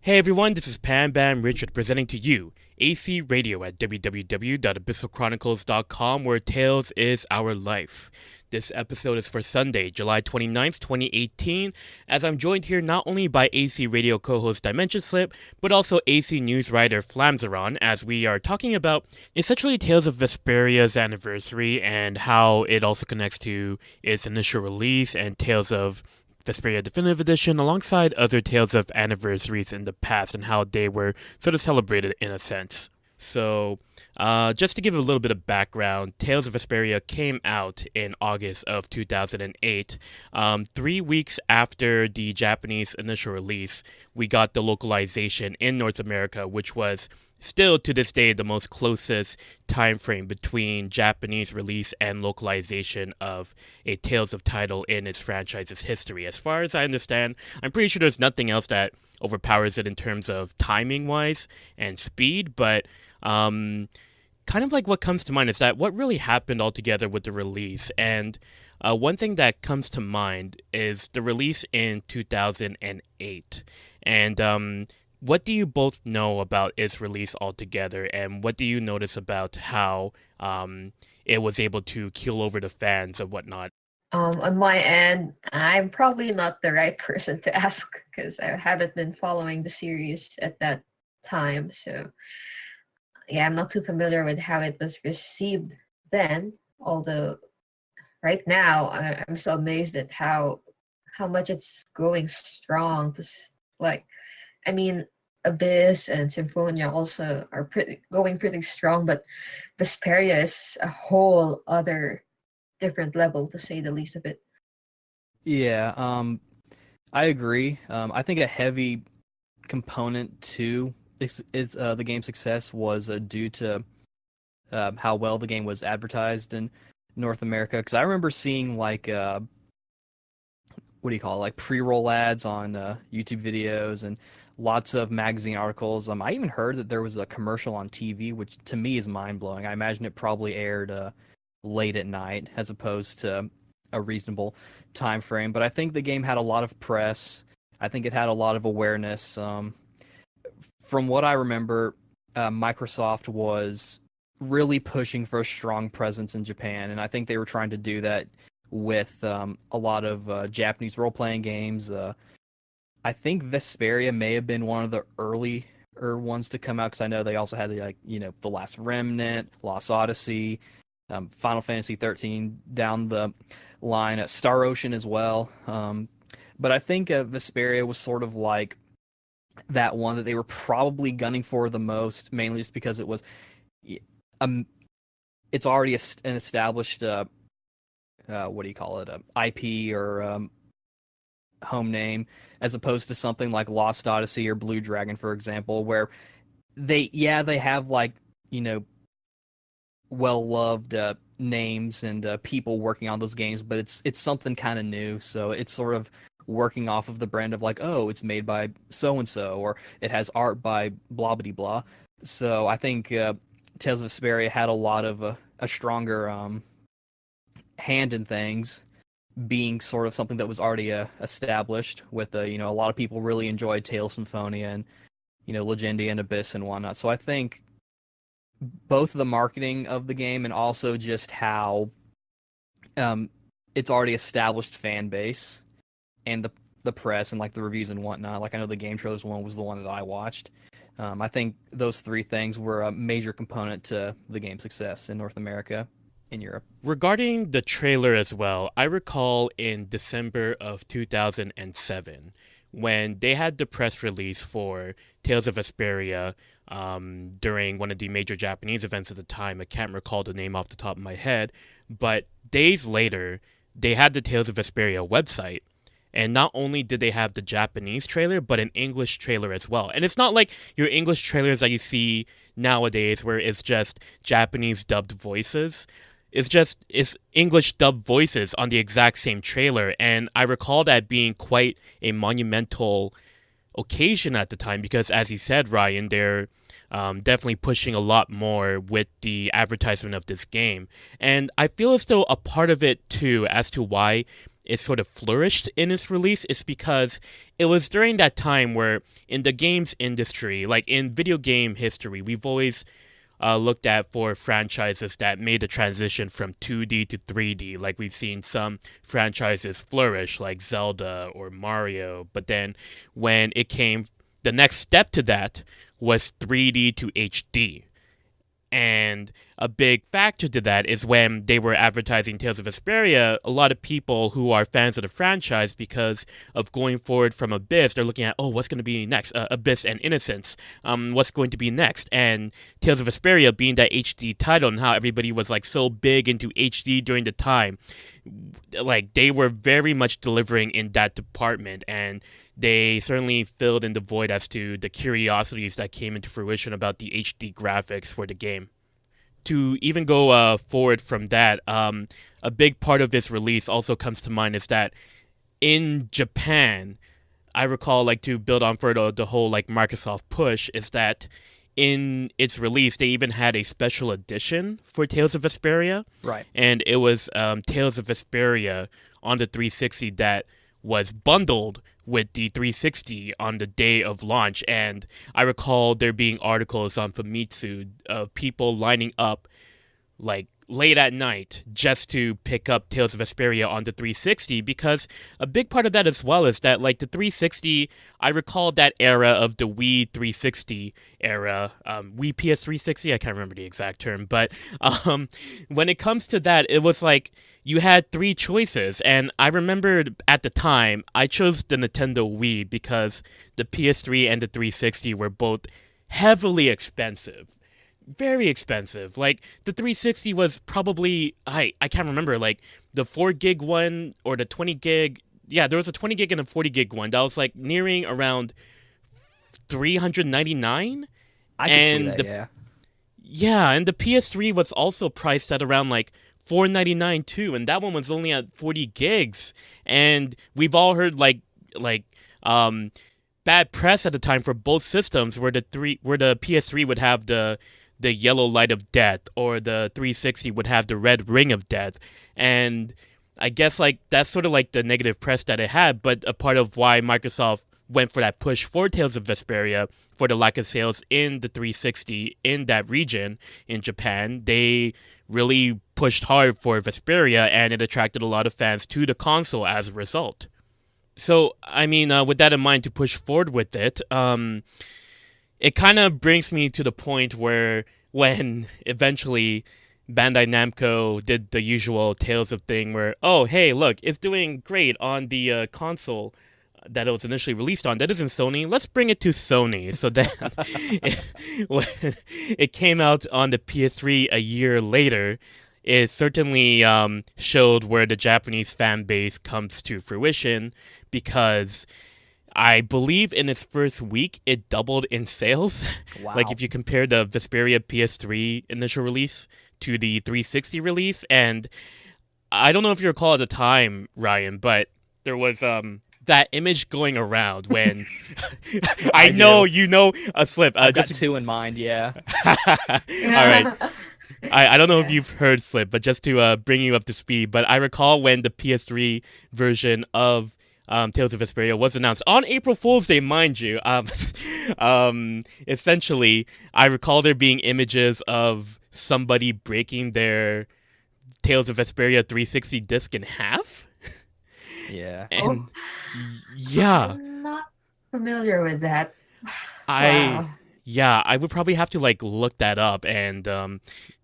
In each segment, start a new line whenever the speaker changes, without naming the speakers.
Hey everyone, this is Pam Bam Richard presenting to you AC Radio at www.abyssalchronicles.com, where Tales is our life. This episode is for Sunday, July 29th, 2018, as I'm joined here not only by AC Radio co-host Dimension Slip, but also AC News writer Flamzeron, as we are talking about essentially Tales of Vesperia's anniversary and how it also connects to its initial release and Tales of Vesperia Definitive Edition, alongside other tales of anniversaries in the past and how they were sort of celebrated in a sense. So, just to give a little bit of background, Tales of Vesperia came out in August of 2008. 3 weeks after the Japanese initial release, we got the localization in North America, which was still to this day the most closest time frame between Japanese release and localization of a Tales of title in its franchise's history. As far as I understand, I'm pretty sure there's nothing else that overpowers it in terms of timing wise and speed, but kind of like what comes to mind is that what really happened altogether with the release. And one thing that comes to mind is the release in 2008. And what do you both know about its release altogether, and what do you notice about how it was able to kill over the fans and whatnot?
On my end, I'm probably not the right person to ask because I haven't been following the series at that time. So, yeah, I'm not too familiar with how it was received then. Although, right now, I'm so amazed at how much it's going strong. Like, I mean, Abyss and Symphonia also are pretty strong, but Vesperia is a whole other different level, to say the least of it.
Yeah, I agree. I think a heavy component to the game's success was due to how well the game was advertised in North America. Because I remember seeing like what do you call it, like pre-roll ads on YouTube videos and lots of magazine articles. I even heard that there was a commercial on TV, which to me is mind blowing. I imagine it probably aired late at night as opposed to a reasonable time frame. But I think the game had a lot of press. I think it had a lot of awareness. From what I remember, Microsoft was really pushing for a strong presence in Japan, and I think they were trying to do that with a lot of Japanese role-playing games. I think Vesperia may have been one of the earlier ones to come out because I know they also had The Last Remnant, Lost Odyssey, Final Fantasy 13 down the line, Star Ocean as well. But I think Vesperia was sort of like that one that they were probably gunning for the most, mainly just because it was um, it's already an established what do you call it, IP or home name, as opposed to something like Lost Odyssey or Blue Dragon, for example, where they have well loved names and people working on those games, but it's something kind of new, so it's sort of working off of the brand of like, oh, it's made by so and so, or it has art by blah blah blah. So I think Tales of Vesperia had a lot of a stronger hand in things, being sort of something that was already established with a lot of people really enjoyed Tales Symphonia and Legendia and Abyss and whatnot. So I think both the marketing of the game and also just how it's already established fan base and the press and like the reviews and whatnot. Like I know the game trailers one was the one that I watched. I think those three things were a major component to the game's success in North America, in Europe.
Regarding the trailer as well, I recall in December of 2007 when they had the press release for Tales of Vesperia during one of the major Japanese events at the time. I can't recall the name off the top of my head, but days later, they had the Tales of Vesperia website. And not only did they have the Japanese trailer, but an English trailer as well. And it's not like your English trailers that you see nowadays where it's just Japanese dubbed voices. It's English dubbed voices on the exact same trailer, and I recall that being quite a monumental occasion at the time because, as you said, Ryan, they're definitely pushing a lot more with the advertisement of this game, and I feel as though a part of it too, as to why it sort of flourished in its release is because it was during that time where in the games industry, like in video game history, we've always looked at for franchises that made the transition from 2D to 3D. Like we've seen some franchises flourish, like Zelda or Mario. But then when it came, the next step to that was 3D to HD. And a big factor to that is when they were advertising Tales of Vesperia, a lot of people who are fans of the franchise, because of going forward from Abyss, they're looking at, oh, what's going to be next? Abyss and Innocence. What's going to be next? And Tales of Vesperia being that HD title and how everybody was like so big into HD during the time, like they were very much delivering in that department, and they certainly filled in the void as to the curiosities that came into fruition about the HD graphics for the game. To even go forward from that, a big part of this release also comes to mind is that in Japan, I recall, like, to build on for the whole like Microsoft push, is that in its release they even had a special edition for Tales of Vesperia,
Right.
and it was Tales of Vesperia on the 360 that was bundled with the 360 on the day of launch. And I recall there being articles on Famitsu of people lining up like late at night just to pick up Tales of Vesperia on the 360, because a big part of that as well is that like the 360, I recall that era of the Wii 360 era, Wii PS 360, I can't remember the exact term, but when it comes to that, it was like you had three choices, and I remembered at the time I chose the Nintendo Wii because the PS3 and the 360 were both heavily expensive, very expensive. Like the 360 was probably, I can't remember, like the 4 gig one or the 20 gig. Yeah, there was a 20 gig and a 40 gig one that was like nearing around 399.
I can see
And
that. Yeah.
yeah, and the PS3 was also priced at around like 499 too, and that one was only at 40 gigs. And we've all heard like bad press at the time for both systems, where the PS3 would have the yellow light of death, or the 360 would have the red ring of death. And I guess like that's sort of like the negative press that it had, but a part of why Microsoft went for that push for Tales of Vesperia, for the lack of sales in the 360 in that region in Japan. They really pushed hard for Vesperia, and it attracted a lot of fans to the console as a result. So, I mean, with that in mind, to push forward with it, it kind of brings me to the point where when eventually Bandai Namco did the usual Tales of thing where, oh, hey, look, it's doing great on the console that it was initially released on. That isn't Sony. Let's bring it to Sony. So then when it came out on the PS3 a year later, it certainly showed where the Japanese fan base comes to fruition, because I believe in its first week, it doubled in sales.
Wow.
Like if you compare the Vesperia PS3 initial release to the 360 release. And I don't know if you recall at the time, Ryan, but there was that image going around when I know
do.
you know a Slip.
I've got two in mind. Yeah.
All right. I don't know if you've heard Slip, but just to bring you up to speed, but I recall when the PS3 version of Tales of Vesperia was announced on April Fool's Day, mind you. Essentially, I recall there being images of somebody breaking their Tales of Vesperia 360 disc in half.
Yeah.
And
Oh,
yeah,
I'm not familiar with that.
I
Wow.
yeah, I would probably have to like look that up and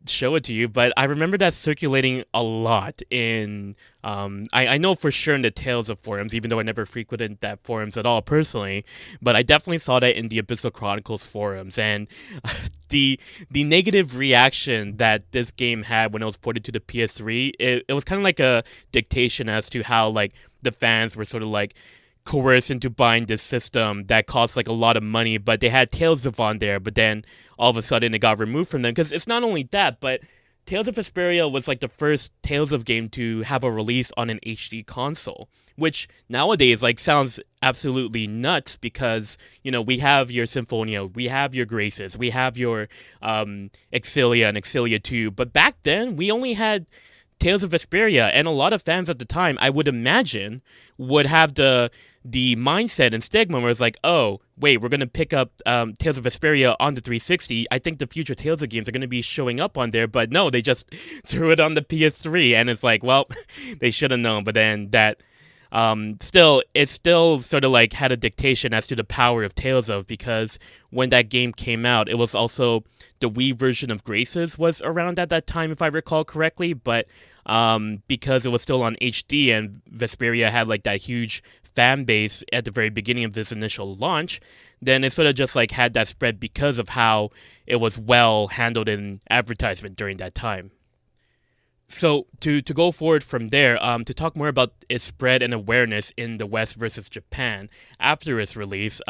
show it to you. But I remember that circulating a lot in I know for sure in the Tales of forums, even though I never frequented that forums at all personally. But I definitely saw that in the Abyssal Chronicles forums, and the negative reaction that this game had when it was ported to the PS3, it was kind of like a dictation as to how like the fans were sort of like coerced into buying this system that costs like a lot of money, but they had Tales of on there, but then all of a sudden it got removed from them. Because it's not only that, but Tales of Vesperia was like the first Tales of game to have a release on an HD console, which nowadays like sounds absolutely nuts, because you know we have your Symphonia, we have your Graces, we have your Exilia and Exilia 2, but back then we only had Tales of Vesperia, and a lot of fans at the time, I would imagine, would have the mindset and stigma where it's like, oh, wait, we're gonna pick up Tales of Vesperia on the 360. I think the future Tales of games are gonna be showing up on there, but no, they just threw it on the PS3, and it's like, well, they should have known. But then that it still sort of like had a dictation as to the power of Tales of, because when that game came out, it was also the Wii version of Graces was around at that time, if I recall correctly. But because it was still on HD and Vesperia had like that huge fan base at the very beginning of this initial launch, then it sort of just like had that spread because of how it was well handled in advertisement during that time. So to go forward from there, to talk more about its spread and awareness in the West versus Japan after its release,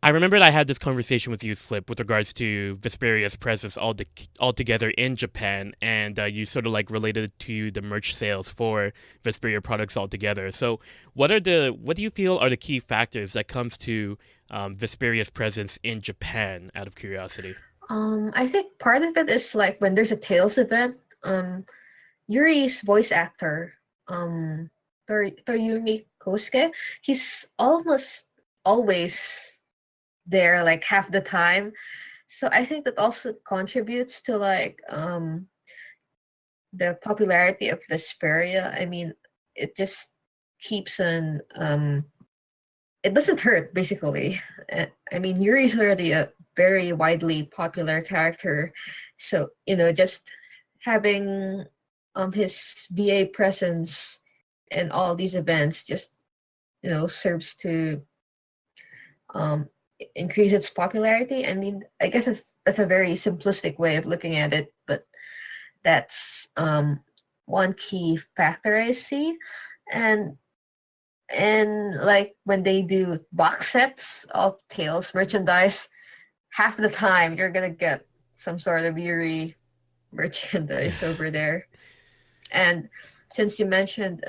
I remember that I had this conversation with you, Slip, with regards to Vesperia's presence altogether in Japan, and you sort of like related it to the merch sales for Vesperia products altogether. So what do you feel are the key factors that comes to Vesperia's presence in Japan? Out of curiosity.
I think part of it is like when there's a Tales event, Yuri's voice actor, Toyumi Kosuke, he's almost always there, like half the time. So I think that also contributes to like the popularity of Vesperia. I mean, it just keeps on it doesn't hurt basically. I mean, Yuri's already a very widely popular character, so just having his VA presence in all these events just serves to um increase its popularity. I mean, I guess that's a very simplistic way of looking at it, but that's one key factor I see. and and like when they do box sets of Tales merchandise, half the time you're gonna get some sort of Yuri merchandise over there. And since you mentioned,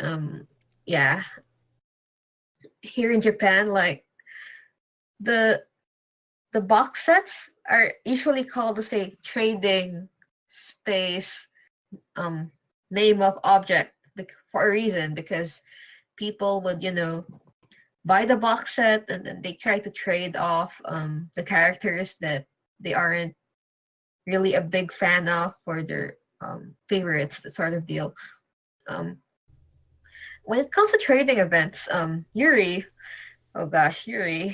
yeah, here in Japan, like the the box sets are usually called, let's say, trading space, um, name of object for a reason, because people would, buy the box set and then they try to trade off the characters that they aren't really a big fan of or their favorites, that sort of deal. Um, when it comes to trading events, Yuri, oh gosh, Yuri,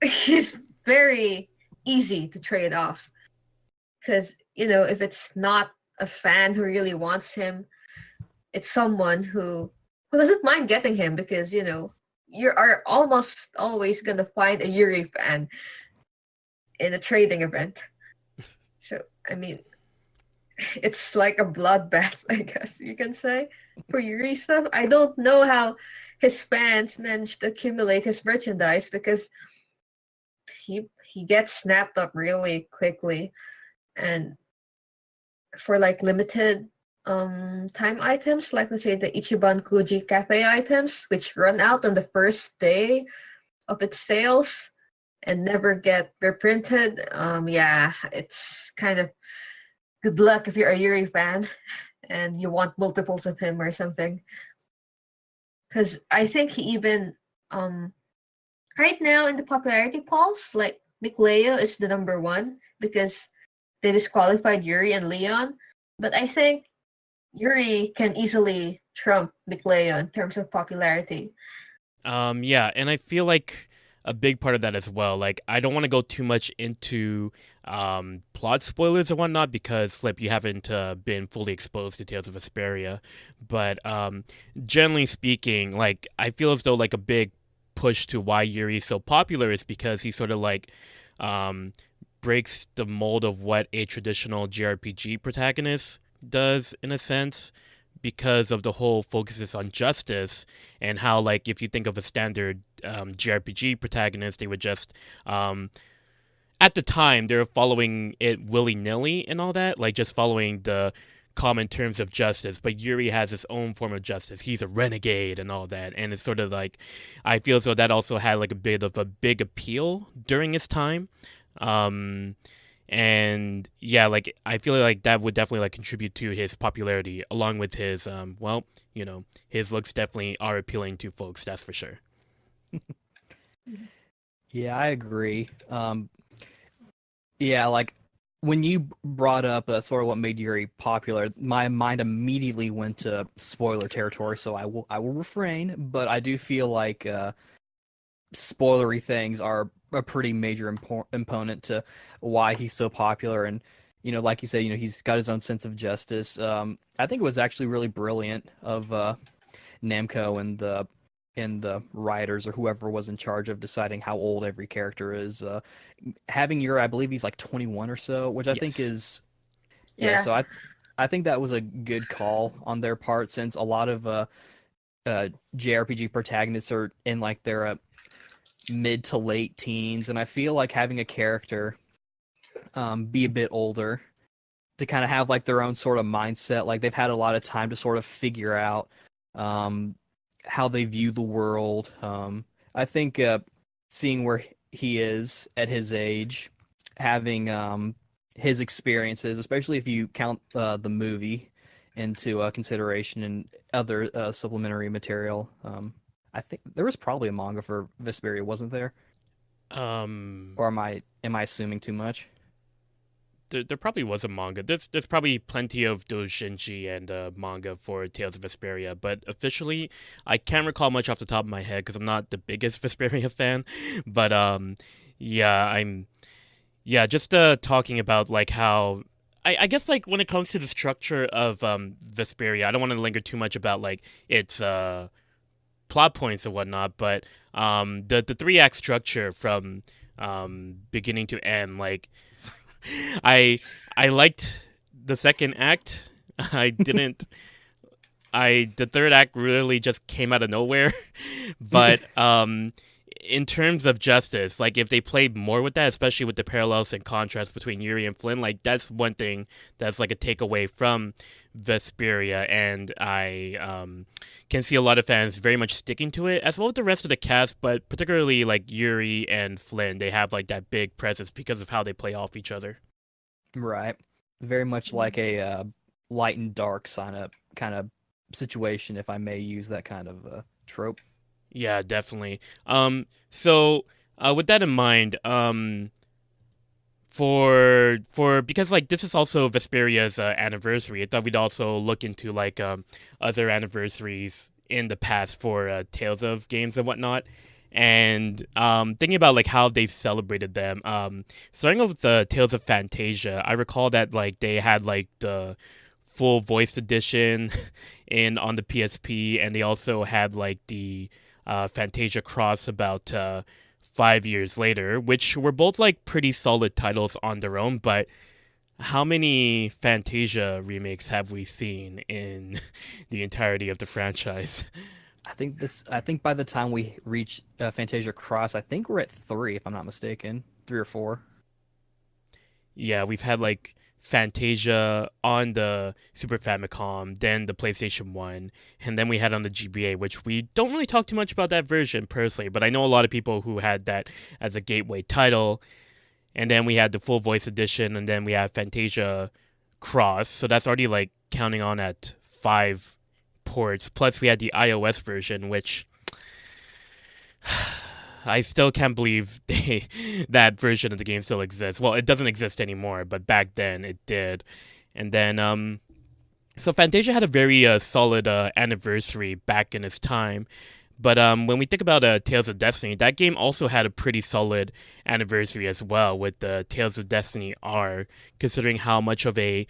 he's very easy to trade off because if it's not a fan who really wants him, it's someone who doesn't mind getting him, because you are almost always gonna find a Yuri fan in a trading event. So I mean, it's like a bloodbath, I guess you can say, for Yuri stuff. I don't know how his fans managed to accumulate his merchandise, because he gets snapped up really quickly, and for like limited time items, like let's say the Ichiban Kuji cafe items, which run out on the first day of its sales and never get reprinted. Yeah, it's kind of good luck if you're a Yuri fan and you want multiples of him or something. Because I think he even right now in the popularity polls, like Mikleo is the number one because they disqualified Yuri and Leon. But I think Yuri can easily trump Mikleo in terms of popularity.
Yeah, and I feel like a big part of that as well. Like, I don't want to go too much into plot spoilers and whatnot because, Slip, you haven't been fully exposed to Tales of Vesperia. But generally speaking, like, I feel as though like a big push to why Yuri is so popular is because he sort of like um, breaks the mold of what a traditional JRPG protagonist does in a sense, because of the whole focuses on justice and how, like, if you think of a standard JRPG protagonist, they would just at the time they were following it willy nilly and all that, like just following the common terms of justice. But Yuri has his own form of justice. He's a renegade and all that, and it's sort of like I feel as though that also had like a bit of a big appeal during its time. Um, and yeah, like I feel like that would definitely like contribute to his popularity, along with his well, his looks definitely are appealing to folks. That's for sure.
Yeah, I agree. Yeah, like when you brought up sort of what made Yuri popular, my mind immediately went to spoiler territory, so I will refrain. But I do feel like spoilery things are a pretty major component to why he's so popular. And like you said, he's got his own sense of justice. I think it was actually really brilliant of Namco and the writers or whoever was in charge of deciding how old every character is. Having I believe he's like 21 or so, which I think
Yes.
is, yeah.
Yeah.
So I think that was a good call on their part, since a lot of JRPG protagonists are in like their mid to late teens, and I feel like having a character be a bit older to kind of have like their own sort of mindset, like they've had a lot of time to sort of figure out um, how they view the world. I think seeing where he is at his age, having his experiences, especially if you count the movie into consideration and other supplementary material. I think there was probably a manga for Vesperia, wasn't there?
Um,
Or am I assuming too much?
there probably was a manga. There's probably plenty of doujinshi and manga for Tales of Vesperia, but officially, I can't recall much off the top of my head because I'm not the biggest Vesperia fan. But yeah, just talking about like how. I guess like when it comes to the structure of Vesperia, I don't want to linger too much about like its plot points and whatnot, but the three act structure from beginning to end, like I I liked the second act. I didn't. The third act really just came out of nowhere, but in terms of justice, like if they played more with that, especially with the parallels and contrasts between Yuri and Flynn, like that's one thing that's like a takeaway from Vesperia, and I can see a lot of fans very much sticking to it, as well as the rest of the cast, but particularly like Yuri and Flynn, they have like that big presence because of how they play off each other.
Right. Very much like a light and dark kind of situation, if I may use that kind of trope.
Yeah, definitely. So with that in mind, for because like this is also Vesperia's anniversary, I thought we'd also look into like other anniversaries in the past for Tales of games and whatnot. And thinking about like how they've celebrated them. Starting off with the Tales of Fantasia, I recall that like they had like the full voice edition in on the PSP, and they also had like the Fantasia Cross about 5 years later, which were both like pretty solid titles on their own. But how many Fantasia remakes have we seen in the entirety of the franchise?
I think by the time we reach Fantasia Cross, I think we're at three, if I'm not mistaken, three or four.
Yeah, we've had like Fantasia on the Super Famicom, then the PlayStation 1, and then we had on the GBA, which we don't really talk too much about that version personally, but I know a lot of people who had that as a gateway title. And then we had the full voice edition, and then we have Fantasia Cross, so that's already like counting on at 5 ports. Plus, we had the iOS version, which I still can't believe that version of the game still exists. Well, it doesn't exist anymore, but back then it did. And then so Fantasia had a very solid anniversary back in its time. But when we think about Tales of Destiny, that game also had a pretty solid anniversary as well with the Tales of Destiny R, considering how much of a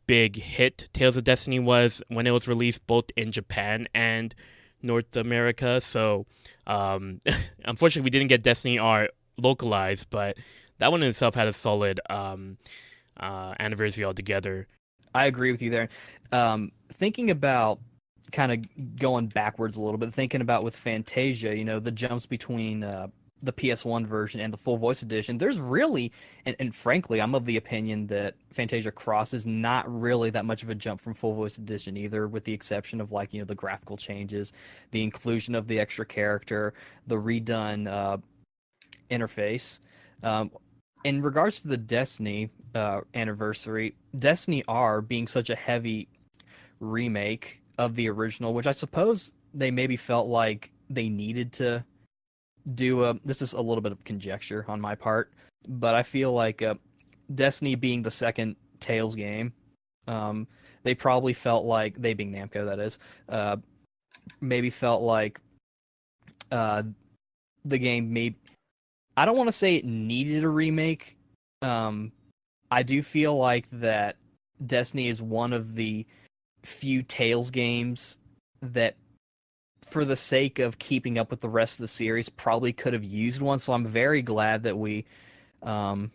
big hit Tales of Destiny was when it was released both in Japan and North America. So unfortunately, we didn't get Destiny R localized, but that one in itself had a solid anniversary altogether.
I agree with you there. Thinking about kind of going backwards a little bit, thinking about with Fantasia, the jumps between the PS1 version and the full voice edition, there's really, and frankly, I'm of the opinion that Fantasia Cross is not really that much of a jump from full voice edition either, with the exception of like, the graphical changes, the inclusion of the extra character, the redone interface. Um, in regards to the Destiny anniversary, Destiny R being such a heavy remake of the original, which I suppose they maybe felt like they needed to do a. This is a little bit of conjecture on my part, but I feel like Destiny being the second Tales game, they probably felt like they being Namco, that is, maybe felt like uh, the game may. I don't want to say it needed a remake. I do feel like that Destiny is one of the few Tales games that, for the sake of keeping up with the rest of the series, probably could have used one. So I'm very glad that we um,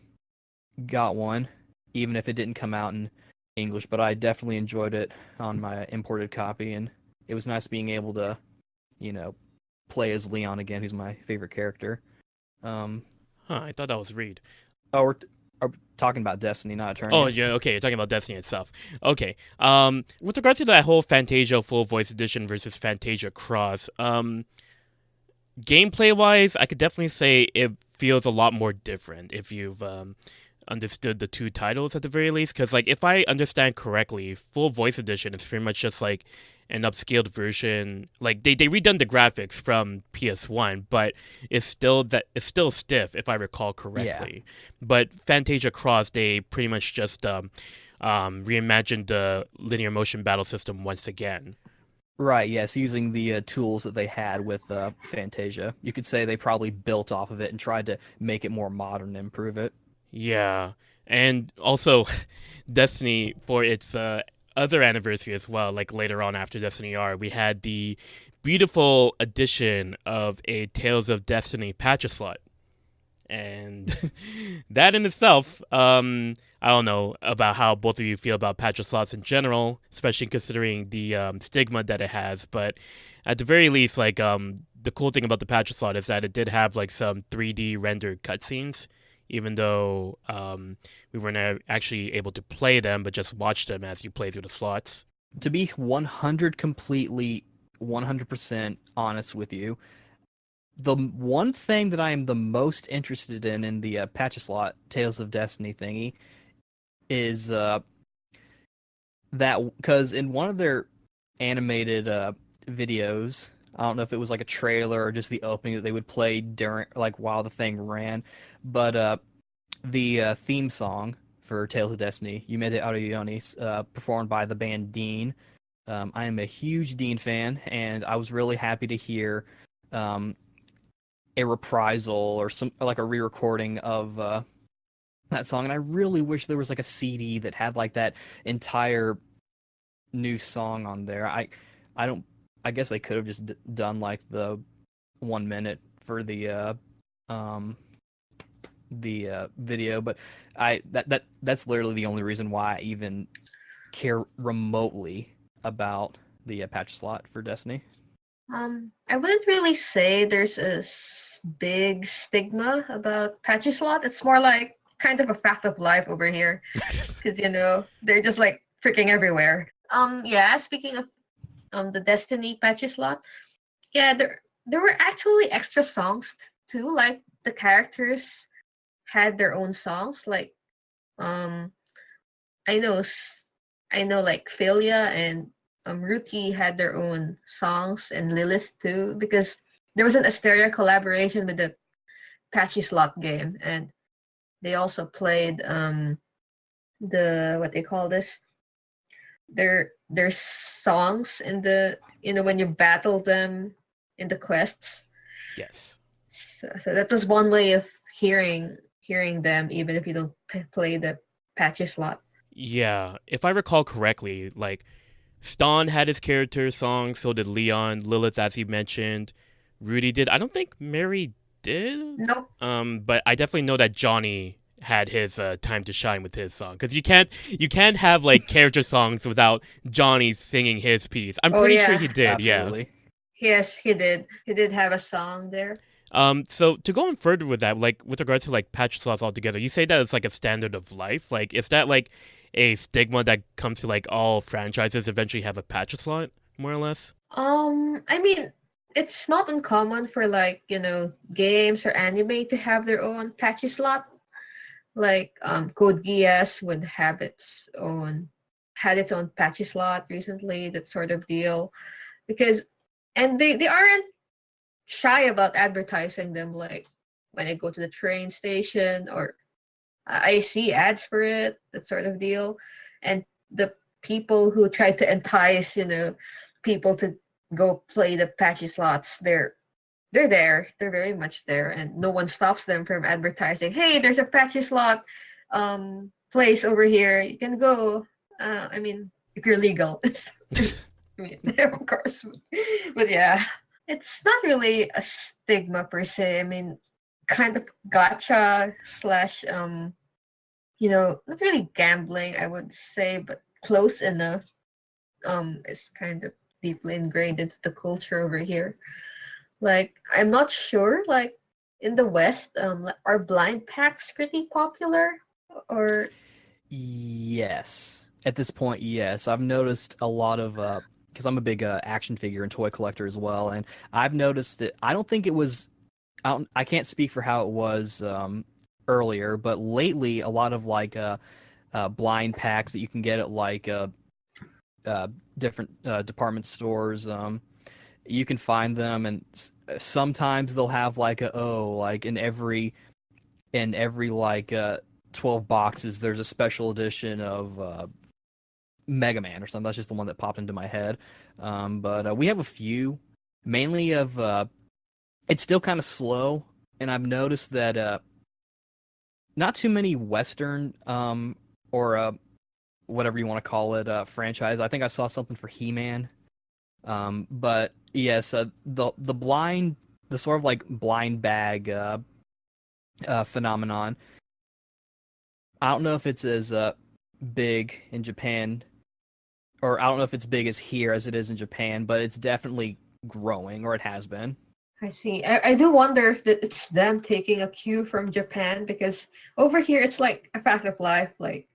got one, even if it didn't come out in English. But I definitely enjoyed it on my imported copy, and it was nice being able to, you know, play as Leon again, who's my favorite character. Um,
Huh, I thought that was Reed.
oh, are talking about Destiny, not
Oh,
Eternia.
yeah, okay, you're talking about Destiny itself. Okay. With regards to that whole Fantasia full voice edition versus Fantasia Cross, gameplay wise, I could definitely say it feels a lot more different if you've understood the two titles at the very least. Because like, if I understand correctly, full voice edition is pretty much just like an upscaled version. Like they redone the graphics from PS1, but it's still stiff if I recall
Yeah.
correctly. But Fantasia Cross, they pretty much just reimagined the linear motion battle system once again.
Right, yes, using the tools that they had with Fantasia. You could say they probably built off of it and tried to make it more modern and improve it.
Yeah, and also Destiny for its other anniversary as well. Like later on after Destiny R, we had the beautiful addition of a Tales of Destiny patch slot, and that in itself, I don't know about how both of you feel about patch slots in general, especially considering the stigma that it has. But at the very least, like the cool thing about the patch slot is that it did have like some 3D rendered cutscenes, even though we weren't actually able to play them, but just watch them as you play through the slots.
To be 100 completely 100% honest with you, the one thing that I am the most interested in the patch slot Tales of Destiny thingy is that, because in one of their animated videos, I don't know if it was like a trailer or just the opening that they would play during, like, while the thing ran, but the theme song for Tales of Destiny, Yumete Aruyoni, performed by the band Dean. I am a huge Dean fan, and I was really happy to hear a reprisal or some, like, a re-recording of that song. And I really wish there was like a CD that had like that entire new song on there. I don't. I guess they could have just done like the 1 minute for um the video, but that's literally the only reason why I even care remotely about the patch slot for Destiny.
I wouldn't really say there's a big stigma about patchy slot. It's more like kind of a fact of life over here, because they're just like freaking everywhere. Yeah. Speaking of the Destiny patchy slot, yeah, there were actually extra songs too. Like the characters had their own songs. Like um, I know I know like Philia and Ruki had their own songs, and Lilith too, because there was an Asteria collaboration with the Patchy Slot game, and they also played the what they call this, their songs in the when you battle them in the quests.
Yes.
So that was one way of hearing them, even if you don't play the Patchy Slot.
Yeah, if I recall correctly, like Ston had his character song, so did Leon, Lilith, as you mentioned. Rudy did. I don't think Mary did.
Nope.
But I definitely know that Johnny had his time to shine with his song, because you can't have like character songs without Johnny singing his piece. I'm
Oh
pretty sure
yeah.
he did. Yeah.
Absolutely.
Yes, he did. He did have a song there.
So to go on further with that, like with regard to like patch slots altogether, you say that it's like a standard of life. Like, is that like a stigma that comes to like all franchises eventually have a patch slot, more or less?
I mean, it's not uncommon for like, games or anime to have their own patchy slot. Like Code Geass would have had its own patchy slot recently, that sort of deal. Because and they aren't shy about advertising them, like when I go to the train station or I see ads for it, that sort of deal. And the people who try to entice, people to go play the patchy slots, they're there. They're very much there, and no one stops them from advertising. Hey, there's a patchy slot place over here. You can go. I mean, if you're legal, I mean, of course. But yeah, it's not really a stigma per se. I mean, kind of gotcha slash not really gambling, I would say, but close enough. Is kind of deeply ingrained into the culture over here. Like, I'm not sure, like, in the West, are blind packs pretty popular? Or,
Yes. At this point, yes. I've noticed a lot of because I'm a big action figure and toy collector as well, and I've noticed that I don't think it was I can't speak for how it was earlier, but lately a lot of like blind packs that you can get at like uh, different department stores. You can find them, and sometimes they'll have like like in every like 12 boxes, there's a special edition of Mega Man or something. That's just the one that popped into my head. But we have a few, mainly of. It's still kind of slow, and I've noticed that not too many Western or whatever you want to call it franchise. I think I saw something for He-Man. But yes, the sort of like blind bag phenomenon. I don't know if it's as big in Japan, or I don't know if it's big as here as it is in Japan, but it's definitely growing, or it has been.
I see. I do wonder if it's them taking a cue from Japan, because over here it's like a fact of life. Like,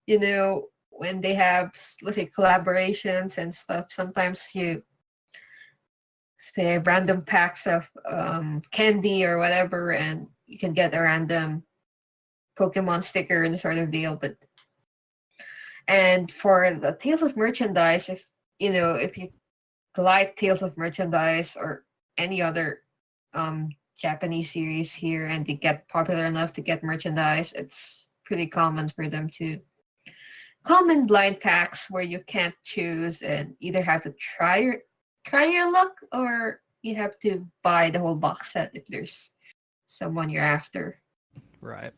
when they have, let's say, collaborations and stuff, sometimes you say random packs of candy or whatever, and you can get a random Pokemon sticker and sort of deal. And for the Tales of Merchandise, if you like Tales of Merchandise or any other Japanese series here, and they get popular enough to get merchandise, it's pretty common for them to come in blind packs where you can't choose and either have to try your luck, or you have to buy the whole box set if there's someone you're after.
Right.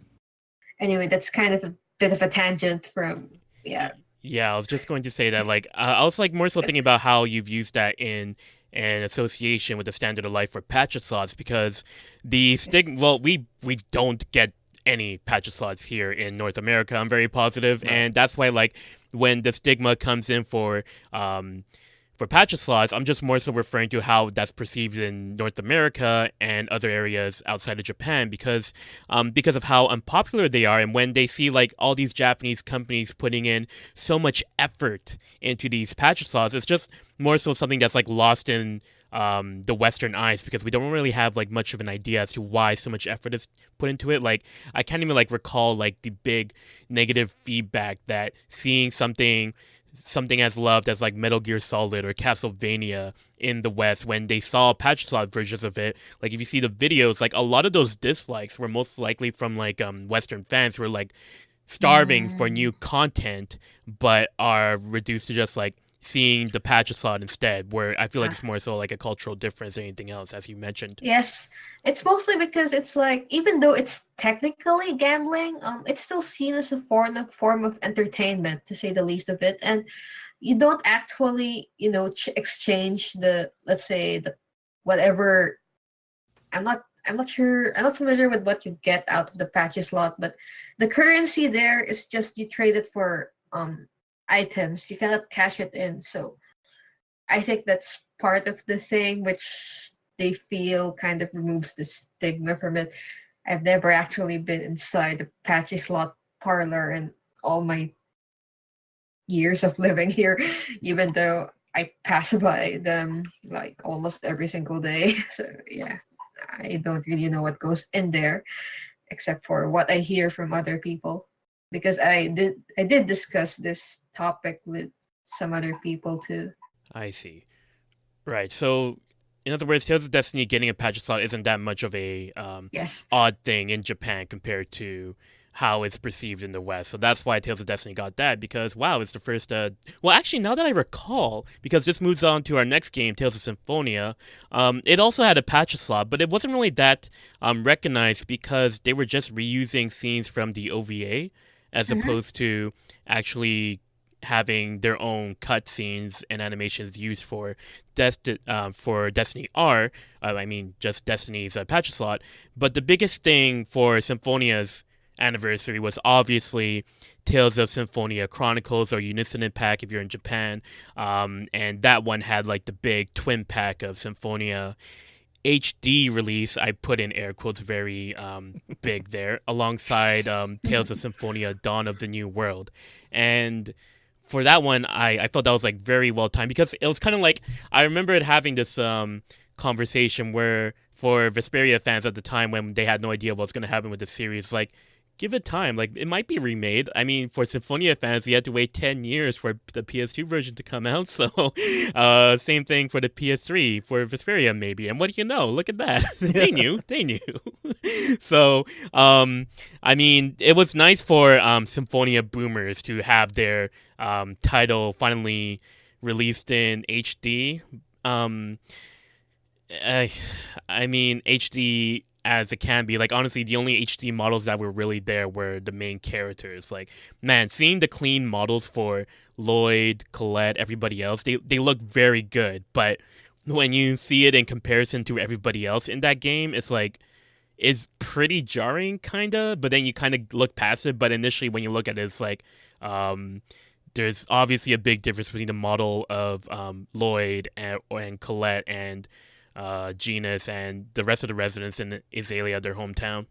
Anyway, that's kind of a bit of a tangent from, yeah.
Yeah, I was just going to say that, like, I was like more so thinking about how you've used that in an association with the standard of life for patch slots, because the stig. Well, we don't get any patch slots here in North America. I'm very positive,
Right.
and that's why, like, when the stigma comes in for patch slots, I'm just more so referring to how that's perceived in North America and other areas outside of Japan, because of how unpopular they are, and when they see like all these Japanese companies putting in so much effort into these patch slots, it's just more so something that's like lost in the Western eyes, because we don't really have like much of an idea as to why so much effort is put into it. Like, I can't even like recall like the big negative feedback that seeing something as loved as like Metal Gear Solid or Castlevania in the West, when they saw patch slot versions of it. Like, if you see the videos, like a lot of those dislikes were most likely from like Western fans who are like starving for new content, but are reduced to just like seeing the patch slot instead. Where I feel like
Ah,
it's more so like a cultural difference than anything else, as you mentioned.
yes, it's mostly because it's like, even though it's technically gambling, it's still seen as a form of entertainment, to say the least of it. And you don't actually, exchange the, let's say, the whatever. I'm not sure. I'm not familiar with what you get out of the patches slot, but the currency there is just you trade it for items. You cannot cash it in. So I think that's part of the thing, which they feel kind of removes the stigma from it. I've never actually been inside a patchy slot parlor in all my years of living here, even though I pass by them like almost every single day. So yeah, I don't really know what goes in there. except for what I hear from other people. Because I did discuss this topic with some other people too.
I see. Right. So, in other words, Tales of Destiny getting a patch slot isn't that much of a
Yes.
odd thing in Japan compared to how it's perceived in the West. So that's why Tales of Destiny got that because wow, it's the first. Well, actually, now that I recall, because this moves on to our next game, Tales of Symphonia. It also had a patch slot, but it wasn't really that recognized because they were just reusing scenes from the OVA as
Mm-hmm.
opposed to actually having their own cutscenes and animations used for Destiny R. I mean, just Destiny's patch slot. But the biggest thing for Symphonia's anniversary was obviously Tales of Symphonia Chronicles or Unison Pack if you're in Japan. And that one had like the big twin pack of Symphonia HD release. I put in air quotes very big there, alongside Tales of Symphonia Dawn of the New World. And for that one, I felt that was like very well timed because it was kind of like I remember it having this conversation where for Vesperia fans at the time when they had no idea what's going to happen with the series, like give it time, like it might be remade. I mean, for Symphonia fans, we had to wait 10 years for the PS2 version to come out, so same thing for the PS3 for Vesperia maybe. And what do you know? Look at that, they knew. So I mean, it was nice for Symphonia boomers to have their title finally released in HD. Um, I, I mean, HD as it can be. Like, honestly, the only HD models that were really there were the main characters. Like, man, seeing the clean models for Lloyd, Colette, everybody else, they look very good. But when you see it in comparison to everybody else in that game, it's like, is pretty jarring, kinda. But then you kind of look past it. But initially, when you look at it, it's like, um, there's obviously a big difference between the model of Lloyd and Colette and Genus and the rest of the residents in Azalea, their hometown.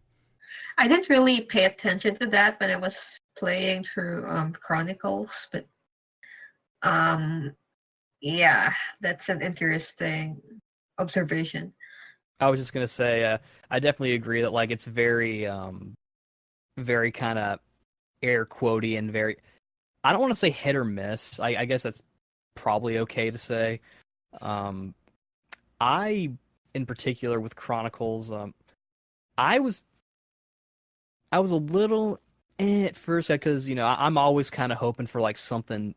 I didn't really pay attention to that when I was playing through Chronicles, but um yeah, that's an interesting observation.
I was just gonna say, I definitely agree that like it's very, very kind of air quotey and very. I don't want to say hit or miss. I guess that's probably okay to say. Um, I, in particular, with Chronicles, I was I was a little at first because I'm always kind of hoping for like something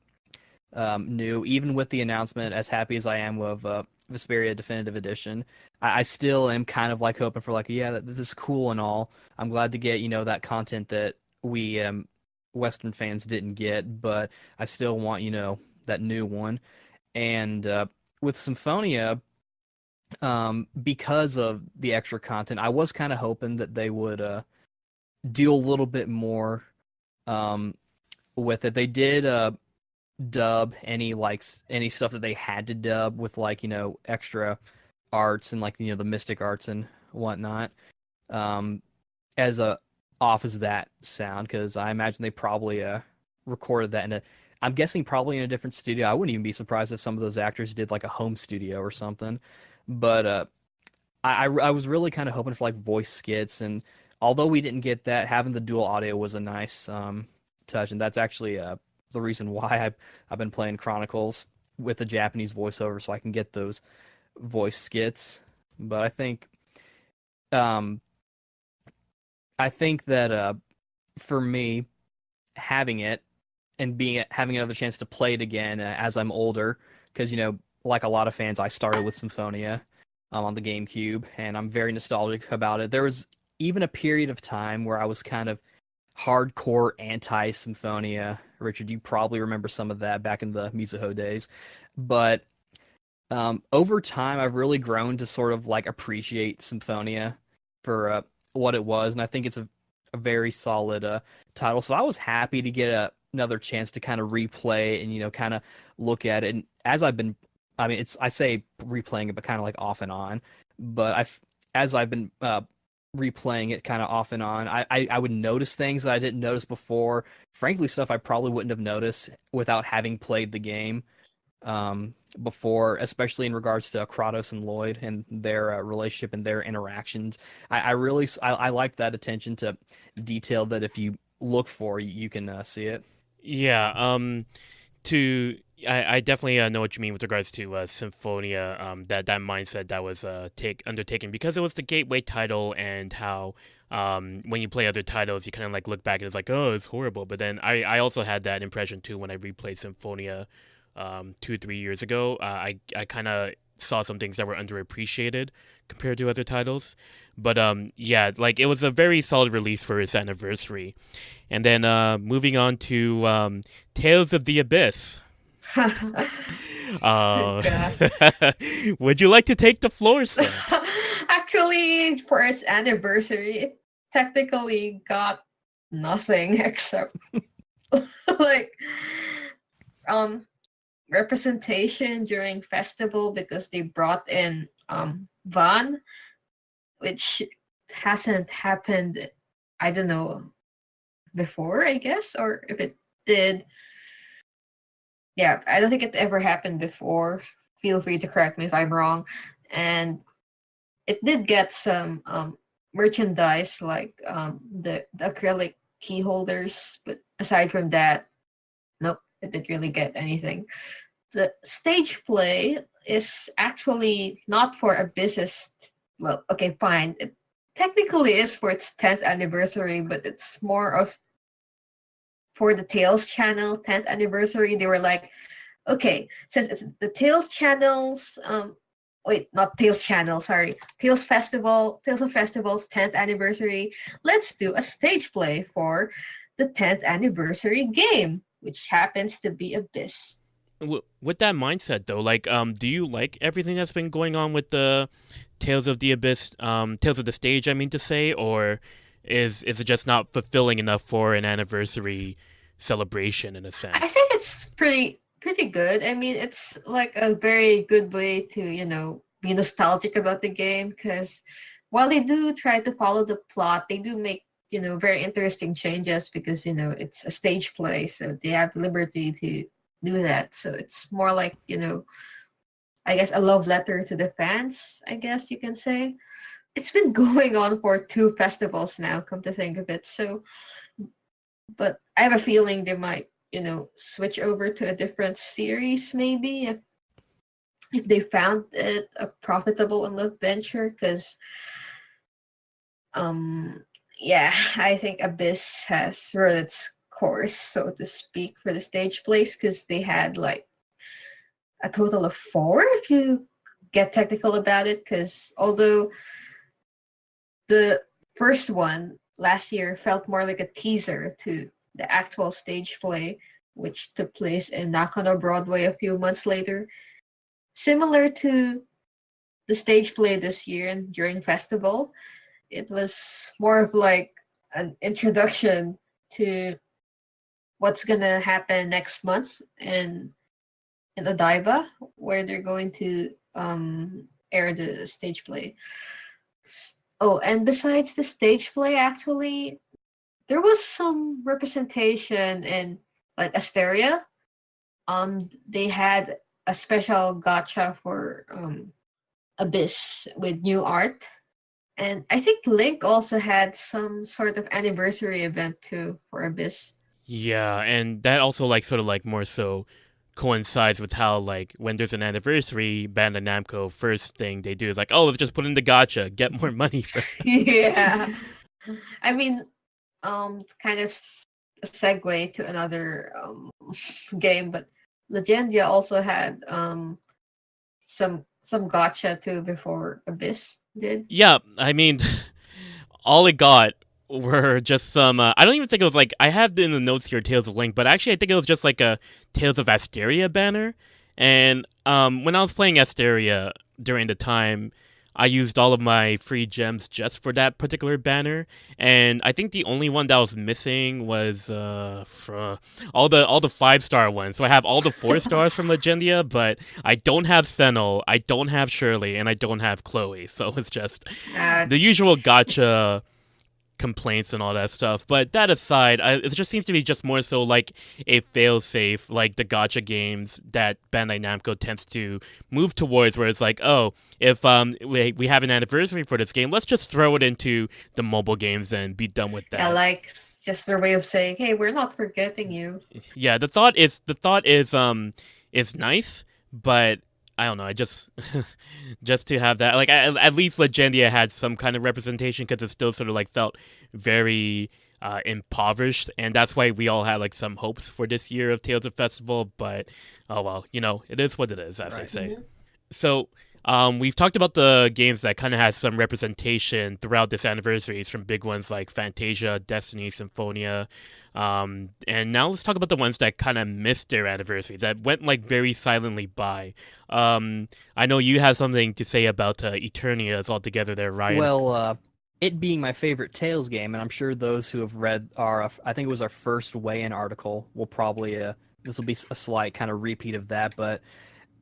new, even with the announcement. As happy as I am of Vesperia Definitive Edition, I still am kind of like hoping for like, yeah, this is cool and all. I'm glad to get that content that we Western fans didn't get, but I still want that new one. And with Symphonia, because of the extra content, I was kind of hoping that they would do a little bit more um, with it. They did dub any stuff that they had to dub with like extra arts and like the mystic arts and whatnot, as a off as that sound, because I imagine they probably recorded that in a, I'm guessing probably in a different studio. I wouldn't even be surprised if some of those actors did like a home studio or something. But I was really kind of hoping for like voice skits, and although we didn't get that, having the dual audio was a nice touch, and that's actually the reason why I've been playing Chronicles with the Japanese voiceover, so I can get those voice skits. But um, I think that for me, having it and having another chance to play it again as I'm older, because like a lot of fans, I started with Symphonia on the GameCube, and I'm very nostalgic about it. There was even a period of time where I was kind of hardcore anti-Symphonia. Richard, you probably remember some of that back in the Mizuho days. But over time, I've really grown to sort of like appreciate Symphonia for what it was, and I think it's a very solid title. So I was happy to get another chance to kind of replay and kind of look at it. And as I've been, I mean, I say replaying it, but kind of like off and on. But as I've been replaying it kind of off and on, I would notice things that I didn't notice before. Frankly, stuff I probably wouldn't have noticed without having played the game. before, especially in regards to Kratos and Lloyd and their relationship and their interactions. I really I like that attention to detail that if you look for, you can see it.
Yeah. To I definitely know what you mean with regards to Symphonia. That mindset that was take undertaken because it was the gateway title, and how when you play other titles, you kind of like look back and it's like, oh, it's horrible. But then I also had that impression too when I replayed Symphonia 2 3 years ago. I kind of saw some things that were underappreciated compared to other titles. But yeah, like it was a very solid release for its anniversary. And then moving on to Tales of the Abyss. Uh,
God.
would you like to take the floor, Seb?
Actually, for its anniversary, it technically got nothing except like um representation during festival because they brought in Van, which hasn't happened, I don't know, before, I guess, or if it did, yeah, I don't think it ever happened before. Feel free to correct me if I'm wrong. And it did get some merchandise like the acrylic key holders, but aside from that, nope, it didn't really get anything. The stage play is actually not for a business. Well, okay, fine. It technically is for its 10th anniversary, but it's more of for the Tales channel 10th anniversary. They were like, okay, since it's the Tales channels, wait, not Tales channel, sorry, Tales Festival, Tales of Festival's 10th anniversary. Let's do a stage play for the 10th anniversary game, which happens to be Abyss.
With that mindset, though, like, do you like everything that's been going on with the Tales of the Abyss, Tales of the Stage, I mean to say, or is it just not fulfilling enough for an anniversary celebration in a
I
sense?
think it's pretty good. I mean, it's like a very good way to, be nostalgic about the game because while they do try to follow the plot, they do make, very interesting changes because, it's a stage play, so they have liberty to do that. So it's more like, I guess a love letter to the fans, I guess you can say. It's been going on for two festivals now, come to think of it. So but I have a feeling they might, switch over to a different series maybe if they found it a profitable enough venture. Because, um, yeah, I think Abyss has run its course, so to speak, for the stage plays because they had like a total of four if you get technical about it. Because although the first one last year felt more like a teaser to the actual stage play, which took place in Nakano Broadway a few months later. Similar to the stage play this year and during festival, it was more of like an introduction to what's gonna happen next month in Odaiba, where they're going to air the stage play. Oh, and besides the stage play, actually, there was some representation in like Asteria. They had a special gacha for Abyss with new art, and I think Link also had some sort of anniversary event too for Abyss.
Yeah, and that also like sort of like more so coincides with how like when there's an anniversary, Bandai Namco first thing they do is like, oh, let's just put in the gotcha, get more money for.
Yeah, I mean, kind of a segue to another game, but Legendia also had some gotcha too before Abyss did.
Yeah, I mean, all it got were just some. I don't even think it was like I have in the notes here Tales of Link, but actually I think it was just like a Tales of Asteria banner. And when I was playing Asteria during the time, I used all of my free gems just for that particular banner. And I think the only one that was missing was all the 5-star ones. So I have all the 4 stars from Legendia, but I don't have Senel, I don't have Shirley, and I don't have Chloe. So it's just the
Ouch.
usual gotcha complaints and all that stuff. But that aside, it just seems to be just more so like a failsafe, like the gotcha games that Bandai Namco tends to move towards, where it's like, oh, if we have an anniversary for this game, let's just throw it into the mobile games and be done with
Yeah,
that.
like just their way of saying, "Hey, we're not forgetting you."
Yeah, the thought is nice, but I don't know. I just just to have that, like at least Legendia had some kind of representation because it still sort of like felt very impoverished, and that's why we all had like some hopes for this year of Tales of Festival. But oh well, it is what it is, as I
Right.
say.
Mhm.
So, we've talked about the games that kind of had some representation throughout this anniversaries from big ones like Fantasia, Destiny, Symphonia. And now let's talk about the ones that kind of missed their anniversary, that went like very silently by. I know you have something to say about Eternia's altogether there, Ryan.
Well, it being my favorite Tales game, and I'm sure those who have read our, I think it was our first weigh-in article, will probably, this will be a slight kind of repeat of that, but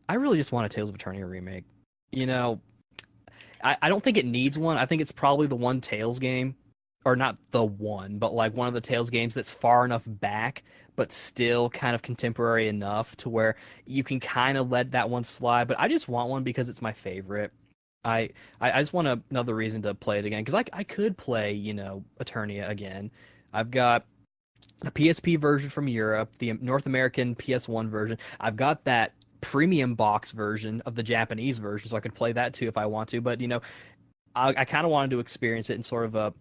I really just want a Tales of Eternia remake. You know, I don't think it needs one. I think it's probably the one Tales game, or not the one, but like one of the Tales games that's far enough back, but still kind of contemporary enough to where you can kind of let that one slide. But I just want one because it's my favorite. I I just want another reason to play it again because I could play Eternia again. I've got the PSP version from Europe, the North American PS1 version. I've got that premium box version of the Japanese version, so I could play that too if I want to. But I kind of wanted to experience it in sort of a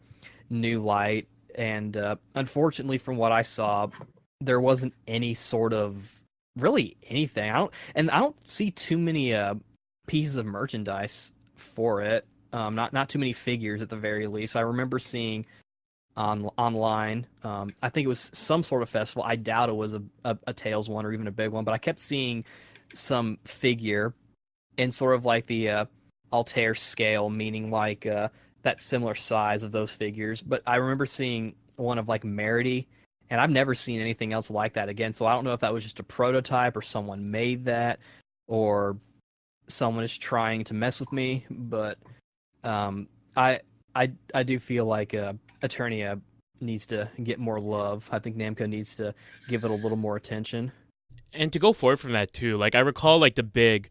new light, and unfortunately, from what I saw, there wasn't any sort of really anything. I don't see too many pieces of merchandise for it. Not too many figures at the very least. I remember seeing online. I think it was some sort of festival. I doubt it was a Tails one or even a big one, but I kept seeing some figure in sort of like the Altair scale, meaning like that similar size of those figures. But I remember seeing one of like Merity, and I've never seen anything else like that again. So I don't know if that was just a prototype or someone made that, or someone is trying to mess with me. But um, I I do feel like Eternia needs to get more love. I think Namco needs to give it a little more attention.
And to go forward from that too, like I recall like the big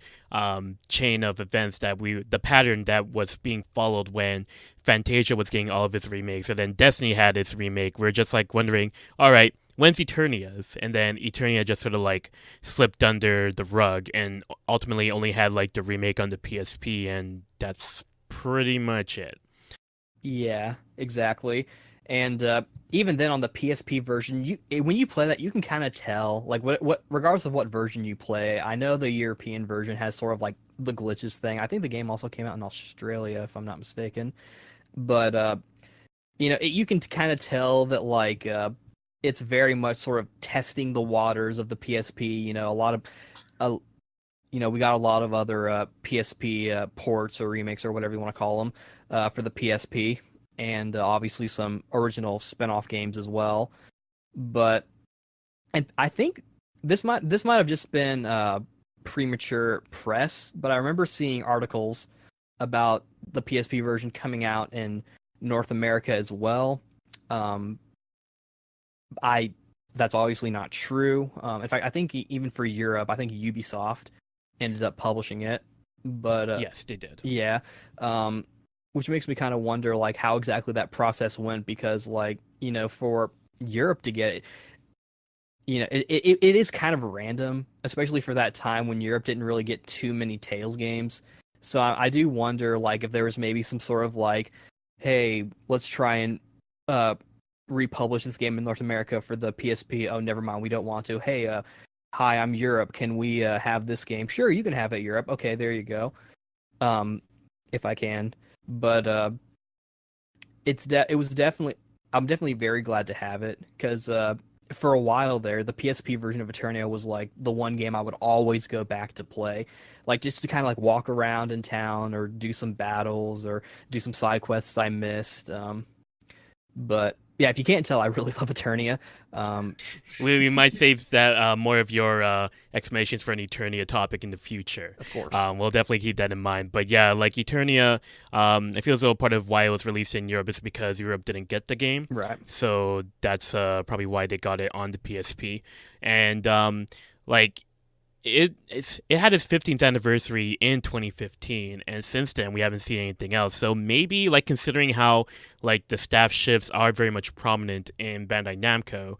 chain of events the pattern that was being followed when Fantasia was getting all of its remakes, and then Destiny had its remake. We're just like wondering, all right, when's Eternia's? And then Eternia just sort of like slipped under the rug, and ultimately only had like the remake on the PSP, and that's pretty much it.
Yeah, exactly. And even then, on the PSP version, when you play that, you can kind of tell, like what regardless of what version you play. I know the European version has sort of like the glitches thing. I think the game also came out in Australia, if I'm not mistaken. But you can kind of tell that like it's very much sort of testing the waters of the PSP. A lot of uh, we got a lot of other PSP ports or remakes or whatever you want to call them for the PSP, and obviously some original spin-off games as well. But and I think this might have just been premature press, but I remember seeing articles about the PSP version coming out in North America as well. Um, I That's obviously not true. In fact, I think even for Europe, I think Ubisoft ended up publishing it. But
Yes, they did.
yeah, um, which makes me kind of wonder like how exactly that process went because like for Europe to get it, it is kind of random, especially for that time when Europe didn't really get too many Tales games. So I do wonder like if there was maybe some sort of like, hey, let's try and uh republish this game in North America for the PSP. Oh, never mind, we don't want to. Hey, hi, I'm Europe. Can we have this game? Sure, you can have it, Europe. Okay, there you go. Um, if I can, but it was definitely I'm definitely very glad to have it because for a while there, the PSP version of Eternia was like the one game I would always go back to play, like just to kind of like walk around in town or do some battles or do some side quests I missed. But yeah, if you can't tell, I really love Eternia. Um,
We might save that more of your explanations for an Eternia topic in the future.
of course.
We'll definitely keep that in mind. But yeah, like Eternia, I feel as though part of why it was released in Europe is because Europe didn't get the game,
Right.
so that's probably why they got it on the PSP. And like it had its 15th anniversary in 2015, and since then we haven't seen anything else. So maybe, like, considering how like the staff shifts are very much prominent in Bandai Namco,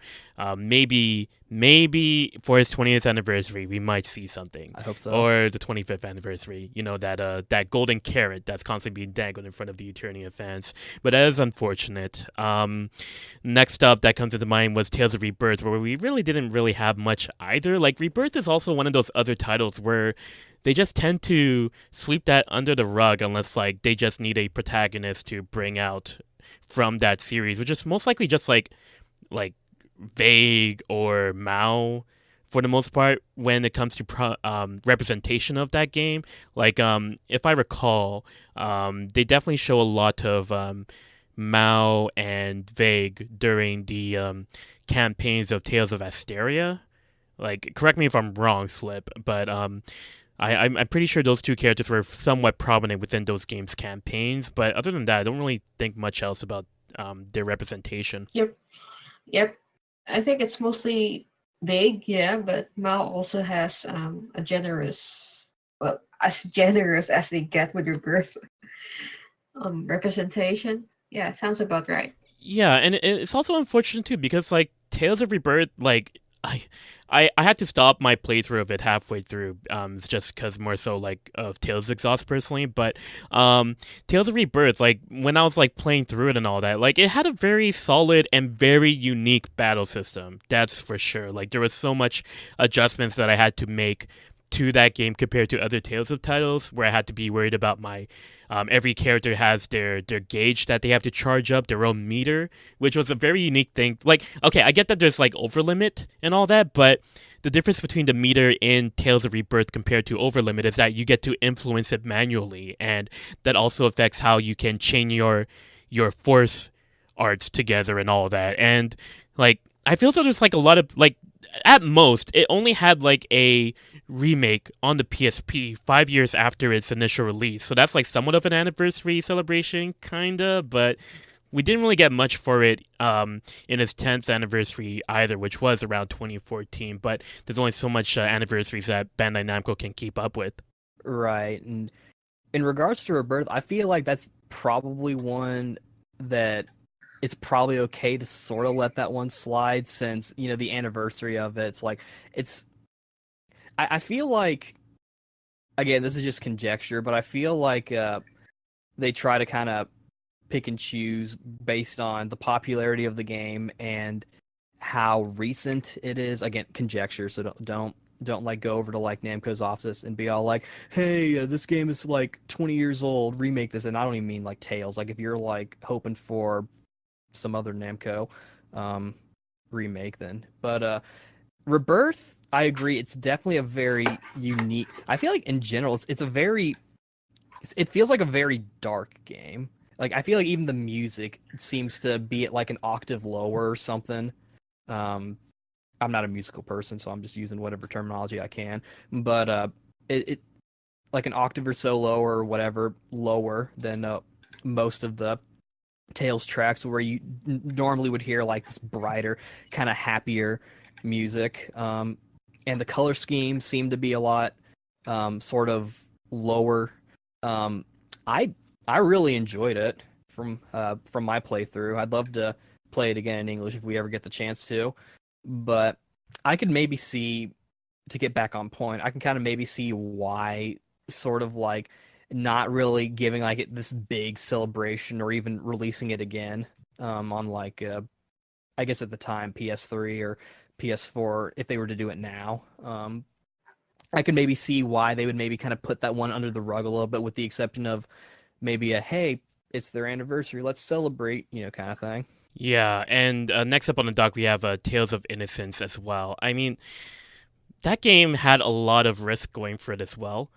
maybe for its 20th anniversary we might see something,
I hope so.
or the 25th anniversary. You know, that golden carrot that's constantly being dangled in front of the Eternia fans. But that is unfortunate. Next up that comes into mind was Tales of Rebirth, where we really didn't really have much either. Like, Rebirth is also one of those other titles where they just tend to sweep that under the rug unless like they just need a protagonist to bring out from that series, which is most likely just like vague or Mao for the most part when it comes to representation of that game. Like, if I recall, they definitely show a lot of Mao and Vague during the campaigns of Tales of Asteria. Like, correct me if I'm wrong, Slip, but I'm pretty sure those two characters were somewhat prominent within those games' campaigns. But other than that, I don't really think much else about their representation.
Yep. Yep. I think it's mostly vague, yeah, but Mao also has a generous, well, as generous as they get with Rebirth representation. Yeah, sounds about right.
Yeah, and it's also unfortunate too because like Tales of Rebirth, like I had to stop my playthrough of it halfway through, just because more so like of Tales Exhaust personally. But Tales of Rebirth, like when I was like playing through it and all that, like it had a very solid and very unique battle system. That's for sure. Like there was so much adjustments that I had to make to that game compared to other Tales of titles where I had to be worried about my every character has their gauge that they have to charge up, their own meter, which was a very unique thing. Like, okay, I get that there's like overlimit and all that, but the difference between the meter in Tales of Rebirth compared to overlimit is that you get to influence it manually, and that also affects how you can chain your force arts together and all that. And like, I feel so there's like a lot of like, at most it only had like a remake on the PSP 5 years after its initial release. So that's like somewhat of an anniversary celebration, kinda, but we didn't really get much for it in its 10th anniversary either, which was around 2014. But there's only so much anniversaries that Bandai Namco can keep up with.
Right. And in regards to Rebirth, I feel like that's probably one that it's probably okay to sort of let that one slide since, the anniversary of it. It's like, I feel like, again, this is just conjecture, but I feel like they try to kind of pick and choose based on the popularity of the game and how recent it is. Again, conjecture, so don't like go over to like Namco's office and be all like, "Hey, this game is like 20 years old. Remake this." And I don't even mean like Tales. Like if you're like hoping for some other Namco remake, then. But Rebirth, I agree. It's definitely a very unique. I feel like in general, it feels like a very dark game. Like I feel like even the music seems to be at like an octave lower or something. I'm not a musical person, so I'm just using whatever terminology I can. But it like an octave or so lower or whatever lower than most of the Tales tracks, where you normally would hear like this brighter, kind of happier music. And the color scheme seemed to be a lot sort of lower. I really enjoyed it from my playthrough. I'd love to play it again in English if we ever get the chance to. But I could maybe see, to get back on point, I can kind of maybe see why sort of like not really giving like it this big celebration or even releasing it again on like I guess at the time PS3 or PS4 if they were to do it now. I could maybe see why they would maybe kind of put that one under the rug a little bit, with the exception of maybe a hey, it's their anniversary, let's celebrate, kind of thing.
Yeah, and next up on the dock we have Tales of Innocence as well. I mean, that game had a lot of risk going for it as well.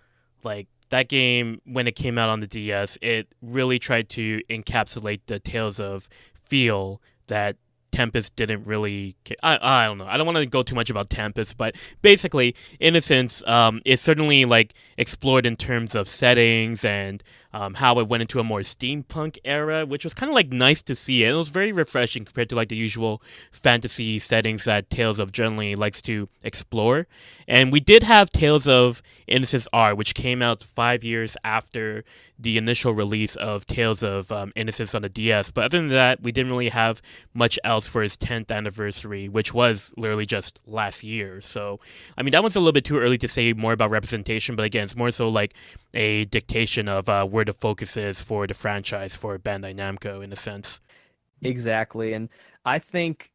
Like, that game, when it came out on the DS, it really tried to encapsulate the Tales of feel that Tempest didn't really. I don't know. I don't want to go too much about Tempest, but basically, Innocence is certainly like explored in terms of settings and how it went into a more steampunk era, which was kind of like nice to see. And it was very refreshing compared to like the usual fantasy settings that Tales of generally likes to explore. And we did have Tales of Innocence R, which came out 5 years after the initial release of Tales of Innocence on the DS. But other than that, we didn't really have much else for his 10th anniversary, which was literally just last year. So, I mean, that one's a little bit too early to say more about representation, but again, it's more so like a dictation of where the focus is for the franchise for Bandai Namco in a sense.
Exactly, and I think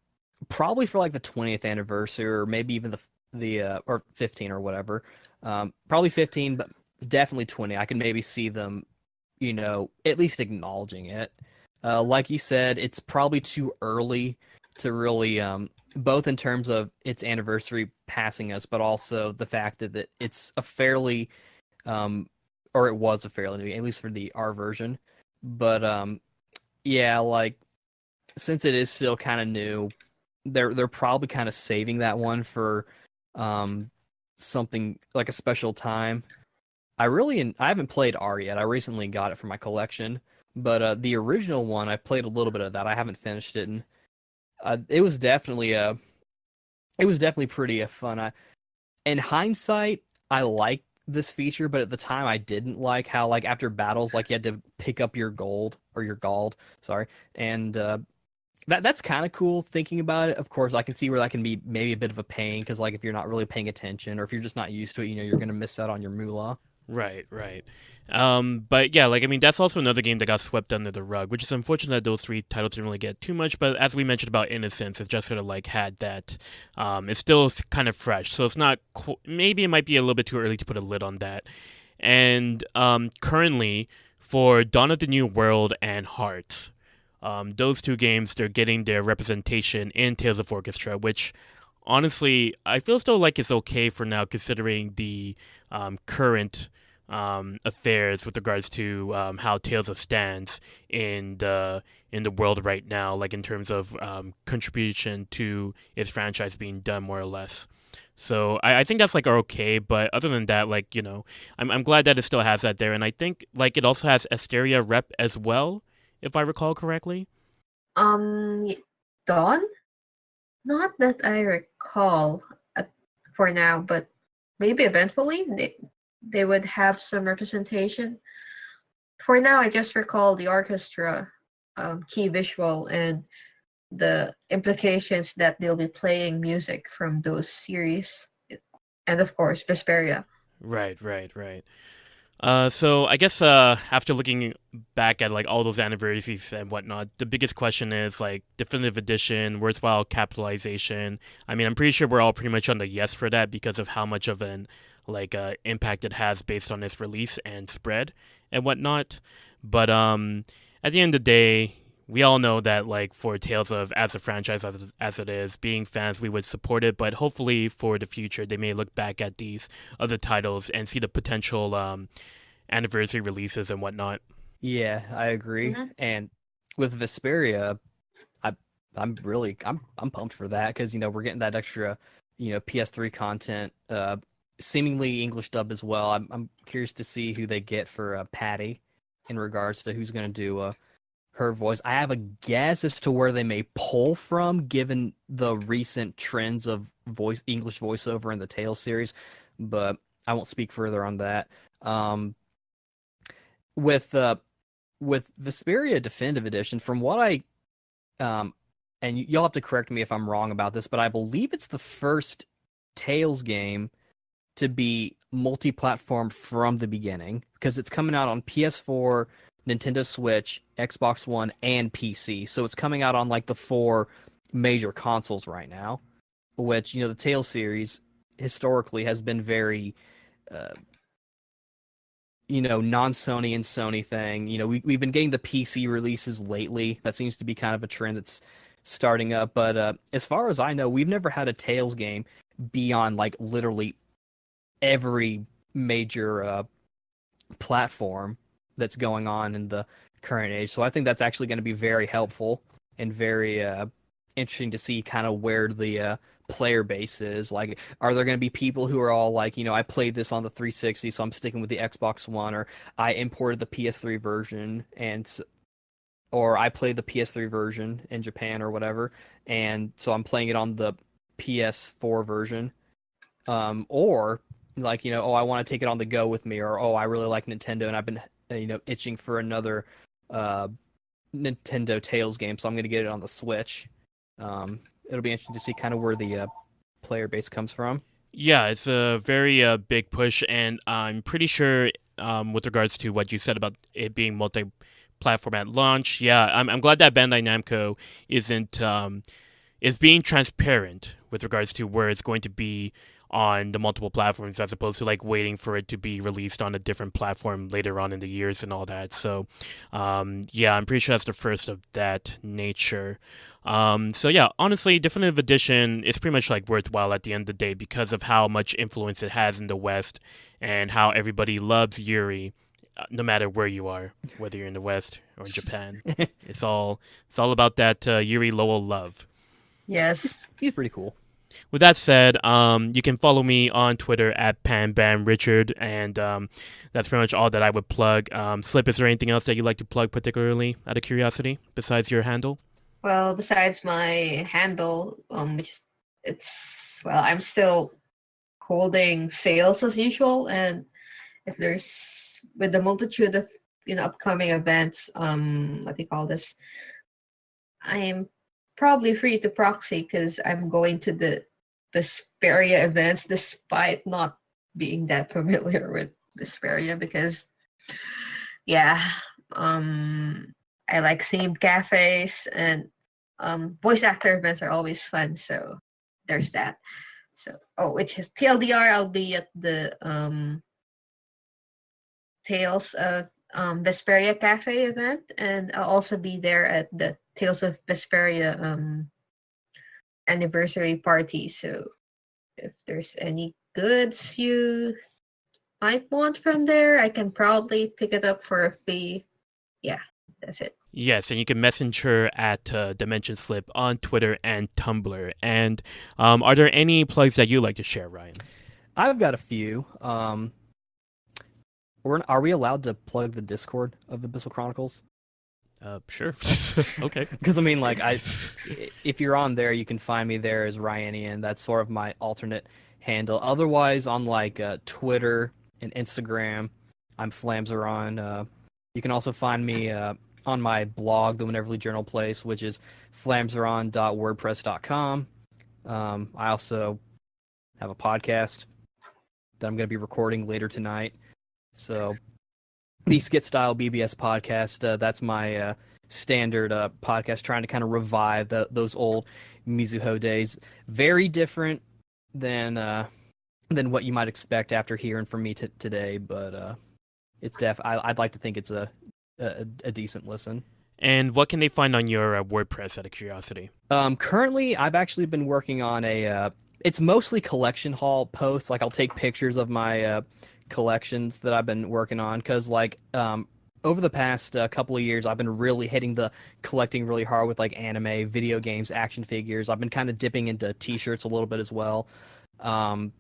probably for like the 20th anniversary, or maybe even the or 15 or whatever, probably 15, but definitely 20. I can maybe see them, at least acknowledging it. Like you said, it's probably too early to really, both in terms of its anniversary passing us, but also the fact that it's a fairly, or it was a fairly new, at least for the R version. But yeah, like since it is still kind of new, they're probably kind of saving that one for something like a special time. I haven't played R yet. I recently got it for my collection, but the original one I played a little bit of that. I haven't finished it, and it was definitely pretty fun. In hindsight, I like this feature, but at the time I didn't like how like after battles like you had to pick up your gold or your gold, sorry, and that's kind of cool thinking about it. Of course, I can see where that can be maybe a bit of a pain because like if you're not really paying attention or if you're just not used to it, you're gonna miss out on your moolah.
Right, right. But yeah, like I mean, that's also another game that got swept under the rug, which is unfortunate that those three titles didn't really get too much. But as we mentioned about Innocence, it just sort of like had that. It's still kind of fresh, so it's not. Maybe it might be a little bit too early to put a lid on that. And currently, for Dawn of the New World and Hearts, those two games they're getting their representation in Tales of Orchestra, which honestly I feel still like it's okay for now, considering the current affairs with regards to how Tales of stands in the world right now, like in terms of contribution to its franchise being done more or less. So I think that's like okay, but other than that, like I'm glad that it still has that there, and I think like it also has Asteria rep as well, if I recall correctly.
Y- Dawn? Not that I recall for now, but maybe eventually they would have some representation. For now, I just recall the orchestra key visual and the implications that they'll be playing music from those series, and of course, Vesperia.
Right, right, right. So I guess after looking back at like all those anniversaries and whatnot, the biggest question is like definitive edition, worthwhile capitalization. I mean, I'm pretty sure we're all pretty much on the yes for that because of how much of an like impact it has based on its release and spread and whatnot. But at the end of the day, we all know that like for Tales of as a franchise as it is, being fans, we would support it. But hopefully for the future, they may look back at these other titles and see the potential anniversary releases and whatnot.
Yeah, I agree.
Mhm.
And with Vesperia, I I'm pumped for that because we're getting that extra PS3 content, seemingly English dub as well. I'm curious to see who they get for Patty in regards to who's going to do her voice. I have a guess as to where they may pull from, given the recent trends of English voiceover in the Tales series, but I won't speak further on that. With Vesperia Definitive Edition, from what um, and you'll have to correct me if I'm wrong about this, but I believe it's the first Tales game to be multi-platform from the beginning because it's coming out on PS4, Nintendo Switch, Xbox One, and PC. So it's coming out on like the four major consoles right now, which the Tales series historically has been very uh, non-Sony and Sony thing. We've been getting the PC releases lately. That seems to be kind of a trend that's starting up. But as far as I know, we've never had a Tales game be on like literally every major platform that's going on in the current age. So I think that's actually going to be very helpful and very interesting to see kind of where the player base is. Like, are there going to be people who are all like, I played this on the 360, so I'm sticking with the Xbox One, or I imported the PS3 version or I played the PS3 version in Japan or whatever, and so I'm playing it on the PS4 version. Or like, oh, I want to take it on the go with me, or oh, I really like Nintendo and I've been itching for another uh, Nintendo Tales game, so I'm going to get it on the Switch. It'll be interesting to see kind of where the player base comes from.
Yeah, it's a very big push, and I'm pretty sure with regards to what you said about it being multi-platform at launch. Yeah, I'm glad that Bandai Namco isn't is being transparent with regards to where it's going to be on the multiple platforms, as opposed to like waiting for it to be released on a different platform later on in the years and all that. So, yeah, I'm pretty sure that's the first of that nature. So yeah, honestly, Definitive Edition is pretty much like worthwhile at the end of the day because of how much influence it has in the West and how everybody loves Yuri, no matter where you are, whether you're in the West or in Japan. It's all about that Yuri Lowell love.
Yes.
He's pretty cool.
With that said, you can follow me on Twitter at PanBamRichard, and that's pretty much all that I would plug. Slip, is there anything else that you'd like to plug particularly out of curiosity besides your handle?
Well, besides my handle, I'm still holding sales as usual, and if there's with the multitude of upcoming events, what do you call this? I am probably free to proxy because I'm going to the Vesperia events despite not being that familiar with Vesperia because yeah, I like themed cafes and voice actor events are always fun, so there's that. So which is TLDR, I'll be at the Tales of Vesperia Cafe event, and I'll also be there at the Tales of Vesperia anniversary party. So if there's any goods you might want from there, I can probably pick it up for a fee. Yeah, that's it.
Yes, and you can message her at Dimension Slip on Twitter and Tumblr. And are there any plugs that you'd like to share, Ryan?
I've got a few. Are we allowed to plug the Discord of Abyssal Chronicles?
Sure. Okay.
Because I mean, like, if you're on there, you can find me there as Ryanian. That's sort of my alternate handle. Otherwise, on like Twitter and Instagram, I'm Flamzeron. You can also find me on my blog, the Wheneverly Journal Place, which is flamzeron.wordpress.com. I also have a podcast that I'm going to be recording later tonight. So the Skit Style BBS podcast, that's my standard podcast, trying to kind of revive those old Mizuho days. Very different than what you might expect after hearing from me today, but it's I'd like to think it's a decent listen.
And what can they find on your WordPress, out of curiosity?
Currently, I've actually been working on it's mostly collection haul posts. Like, I'll take pictures of my collections that I've been working on, because like over the past couple of years, I've been really hitting the collecting really hard with like anime, video games, action figures. I've been kind of dipping into t-shirts a little bit as well, and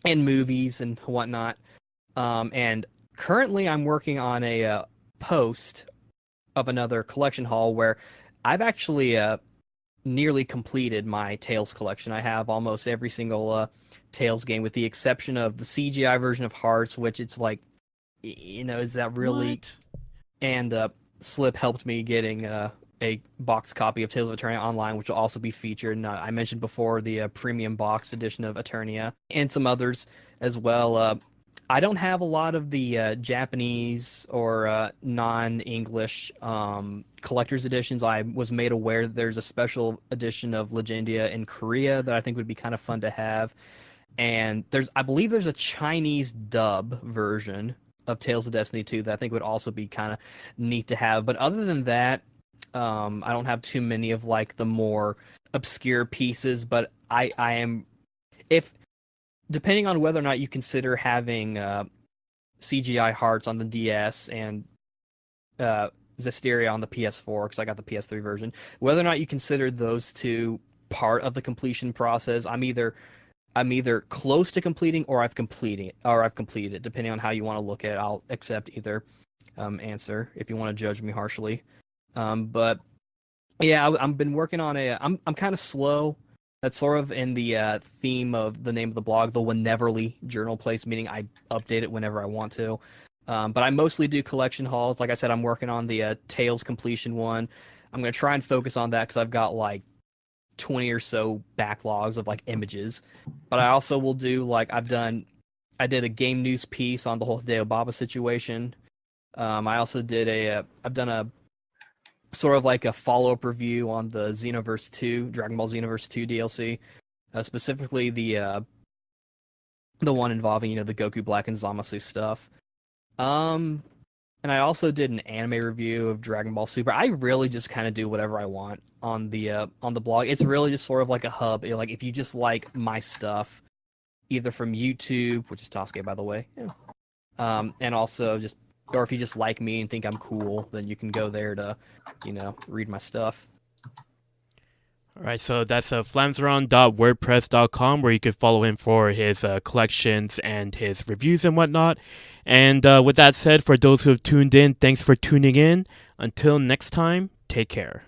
movies and whatnot. And currently I'm working on a post of another collection haul where I've actually nearly completed my Tales collection. I have almost every single Tales game, with the exception of the CGI version of Hearts, which it's like, is that really?
What?
And Slip helped me getting a box copy of Tales of Eternia Online, which will also be featured. And I mentioned before the premium box edition of Eternia, and some others as well. I don't have a lot of the Japanese or non-English collector's editions. I was made aware that there's a special edition of Legendia in Korea that I think would be kind of fun to have. And I believe there's a Chinese dub version of Tales of Destiny 2 that I think would also be kind of neat to have. But other than that, I don't have too many of like the more obscure pieces. But I am, depending on whether or not you consider having CGI Hearts on the DS and Zestiria on the PS4 because I got the PS3 version. Whether or not you consider those two part of the completion process, I'm either close to completing or I've completed it, depending on how you want to look at it. I'll accept either answer if you want to judge me harshly. But yeah, I've been working on I'm kind of slow. That's sort of in the theme of the name of the blog, the Wheneverly journal place, meaning I update it whenever I want to. But I mostly do collection hauls. Like I said, I'm working on the Tales completion one. I'm gonna try and focus on that because I've got like 20 or so backlogs of like images. But I also will do I did a game news piece on the whole Hideo Baba situation. I also I've done a sort of like a follow-up review on the Xenoverse 2, Dragon Ball Xenoverse 2 DLC, specifically the one involving the Goku Black and Zamasu stuff. And I also did an anime review of Dragon Ball Super. I really just kind of do whatever I want on the blog. It's really just sort of like a hub. Like if you just like my stuff, either from YouTube, which is Tosuke by the way, yeah. And also just, or if you just like me and think I'm cool, then you can go there to, read my stuff.
All right, so that's flamzeron.wordpress.com where you can follow him for his collections and his reviews and whatnot. And with that said, for those who have tuned in, thanks for tuning in. Until next time, take care.